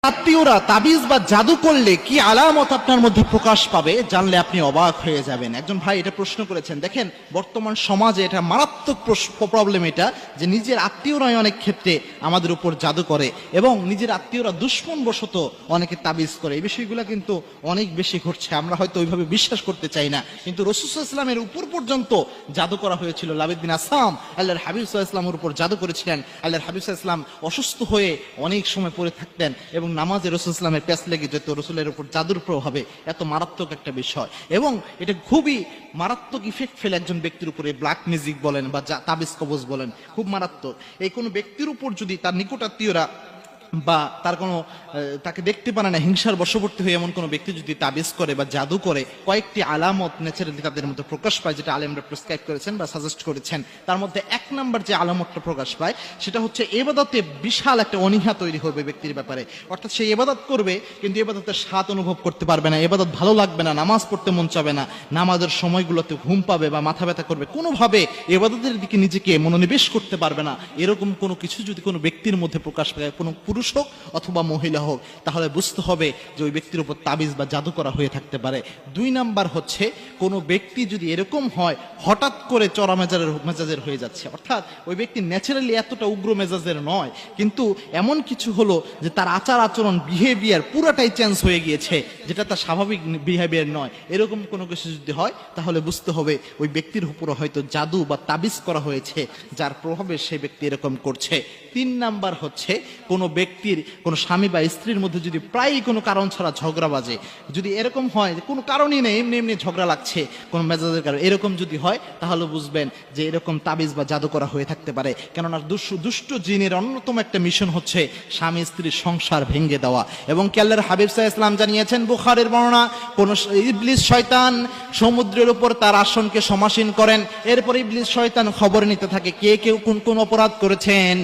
আত্মীয়রা তাবিজ বা জাদু করলে কি আলামত আপনার মধ্যে প্রকাশ পাবে জানলে আপনি অবাক হয়ে যাবেন। একজন ভাই এটা প্রশ্ন করেছেন। দেখেন, বর্তমান সমাজে এটা মারাত্মক প্রবলেম, এটা যে নিজের আত্মীয়রাই অনেক ক্ষেত্রে আমাদের উপর জাদু করে এবং নিজের আত্মীয়রা দুশ্মন বশত অনেকে তাবিজ করে। এই বিষয়গুলো কিন্তু অনেক বেশি ঘটছে। আমরা হয়তো ওইভাবে বিশ্বাস করতে চাই না, কিন্তু রাসূল সাল্লাল্লাহু আলাইহি ওয়াসাল্লামের উপর পর্যন্ত জাদু করা হয়েছিল। লাবিদ বিন আসসাম আল্লাহর হাবিব সাল্লাল্লাহু আলাইহি ওয়াসাল্লামের উপর জাদু করেছিলেন। আল্লাহর হাবিব সাল্লাল্লাহু আলাইহি ওয়াসাল্লাম অসুস্থ হয়ে অনেক সময় পড়ে থাকতেন এবং নামাজে রাসূল ইসলামের প্যাচ লেগে যেত। রাসূলের উপর জাদুর প্রভাবে এত মারাত্মক একটা বিষয়, এবং এটা খুবই মারাত্মক ইফেক্ট ফেলে একজন ব্যক্তির উপরে। ব্ল্যাক ম্যাজিক বলেন বা তাবিজ কবজ বলেন, খুব মারাত্মক। এই কোনো ব্যক্তির উপর যদি তার নিকটাত্মীয়রা বা তার কোনো তাকে দেখতে পারে না, হিংসার বশবর্তী হয়ে এমন কোনো ব্যক্তি যদি তাবিজ করে বা জাদু করে, কয়েকটি আলামত ন্যাচারালি তাদের মধ্যে প্রকাশ পায়, যেটা আলেমরা প্রেসক্রাইব করেছেন বা সাজেস্ট করেছেন। তার মধ্যে এক নাম্বার যে আলামতটা প্রকাশ পায় সেটা হচ্ছে ইবাদতে বিশাল একটা অনীহা তৈরি হবে ব্যক্তির ব্যাপারে। অর্থাৎ সে ইবাদত করবে কিন্তু ইবাদতের স্বাদ অনুভব করতে পারবে না, ইবাদত ভালো লাগবে না, নামাজ পড়তে মন চাবে না, নামাজের সময়গুলোতে ঘুম পাবে বা মাথা ব্যথা করবে, কোনোভাবে ইবাদতের দিকে নিজেকে মনোনিবেশ করতে পারবে না। এরকম কোনো কিছু যদি কোনো ব্যক্তির মধ্যে প্রকাশ পায়, কোনো পুরুষ হোক অথবা মহিলা হোক, তাহলে বুঝতে হবে যে ওই ব্যক্তির উপর তাবিজ বা জাদু করা হয়ে থাকতে পারে। দুই নাম্বার হচ্ছে, কোনো ব্যক্তি যদি এরকম হয় হঠাৎ করে চড়া মেজাজের হয়ে যাচ্ছে, অর্থাৎ ওই ব্যক্তি ন্যাচারালি এতটা উগ্র মেজাজের নয়, কিন্তু এমন কিছু হলো যে তার আচার আচরণ বিহেভিয়ার পুরাটাই চেঞ্জ হয়ে গিয়েছে, যেটা তার স্বাভাবিক বিহেভিয়ার নয়। এরকম কোনো কিছু যদি হয় তাহলে বুঝতে হবে ওই ব্যক্তির উপর হয়তো জাদু বা তাবিজ করা হয়েছে, যার প্রভাবে সেই ব্যক্তি এরকম করছে। তিন নাম্বার হচ্ছে, কোনো ব্যক্তির কোনো স্বামী বা স্ত্রীর মধ্যে যদি প্রায়ই কোনো কারণ ছাড়া ঝগড়া বাজে, যদি এরকম হয় যে কোনো কারণই নেই, এমনি এমনি ঝগড়া লাগছে কোনো মেজাজের কারণে, এরকম যদি হয় তাহলে বুঝবেন যে এরকম তাবিজ বা জাদু করা হয়ে থাকতে পারে। কেননা দুষ্ট জিনের অন্যতম একটা মিশন হচ্ছে স্বামী স্ত্রীর সংসার ভেঙে দেওয়া। এবং আল্লাহর হাবিব সাল্লাল্লাহু আলাইহি ওয়াসাল্লাম জানিয়েছেন, বুখারীর বর্ণনা, কোন ইবলিস শয়তান সমুদ্রের উপর তার আসনকে সমাসীন করেন, এরপর ইবলিস শয়তান খবর নিতে থাকে কে কেউ কোন অপরাধ করেছেন।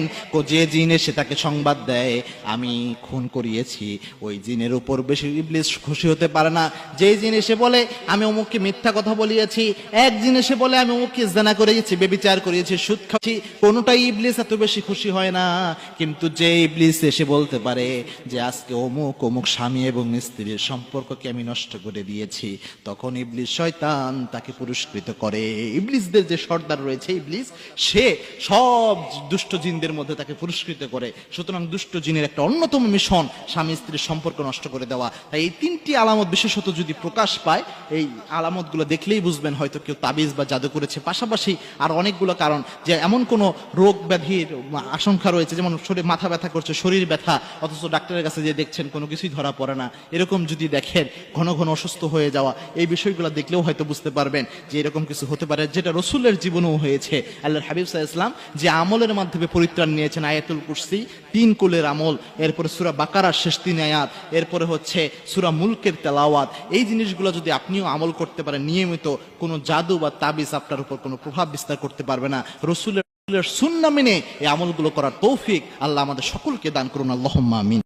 যে জিন এসে তাকে সংবাদ দেয় আমি খুন করিয়েছি, ওই জিনের উপর বেশি ইবলিস খুশি হতে পারে না। যে জিন এসে বলে আমি অমুককে মিথ্যা কথা বলিয়েছি, এক জিন এসে বলে আমি অমুককে জিনা করেছি, ব্যভিচার করেছি, সুদ খাচ্ছি, কোনোটাই ইবলিস এত বেশি খুশি হয় না। কিন্তু যে ইবলিস এসে বলতে পারে যে আজকে অমুক অমুক স্বামী এবং স্ত্রীর সম্পর্ককে আমি নষ্ট করে দিয়েছি, তখন ইবলিস শয়তান তাকে পুরস্কৃত করে। ইবলিসদের যে সর্দার রয়েছে ইবলিস, সে সব দুষ্ট জিনদের মধ্যে তাকে পুরস্কৃত করে। সুতরাং দুষ্ট জিনের একটা অন্যতম মিশন স্বামী স্ত্রীর সম্পর্ক নষ্ট করে দেওয়া। তাই এই তিনটি আলামত বিশেষত যদি প্রকাশ পায়, এই আলামতগুলো দেখলেই বুঝবেন হয়তো কেউ তাবিজ বা জাদু করেছে। পাশাপাশি আর অনেকগুলো কারণ, যে এমন কোনো রোগ ব্যাধির আশঙ্কা রয়েছে, যেমন শরীর মাথা ব্যথা করছে, শরীর ব্যথা, অথচ ডাক্তারের কাছে যে দেখছেন কোনো কিছুই ধরা পড়ে না, এরকম যদি দেখেন ঘন ঘন অসুস্থ হয়ে যাওয়া, এই বিষয়গুলো দেখলেও হয়তো বুঝতে পারবেন যে এরকম কিছু হতে পারে, যেটা রাসূলের জীবনেও হয়েছে। আল্লাহর হাবিব সাল্লাল্লাহু আলাইহি ওয়াসাল্লাম যে আমলের মাধ্যমে পরিত্রাণ নিয়েছেন, আয়াতুল কুরসি 3 কুলের আমল, এরপরে সূরা বাকারার শেষ 3 আয়াত, এরপরে হচ্ছে সূরা মুলকের তেলাওয়াত, এই জিনিসগুলো যদি আপনিও আমল করতে পারেন নিয়মিত, কোনো জাদু বা তাবিজ আপনার উপর কোনো প্রভাব বিস্তার করতে পারবে না। রাসূলের সুন্নাহ মেনে এই আমলগুলো করার তৌফিক আল্লাহ আমাদের সকলকে দান করুন। আল্লাহুম্মা আমিন।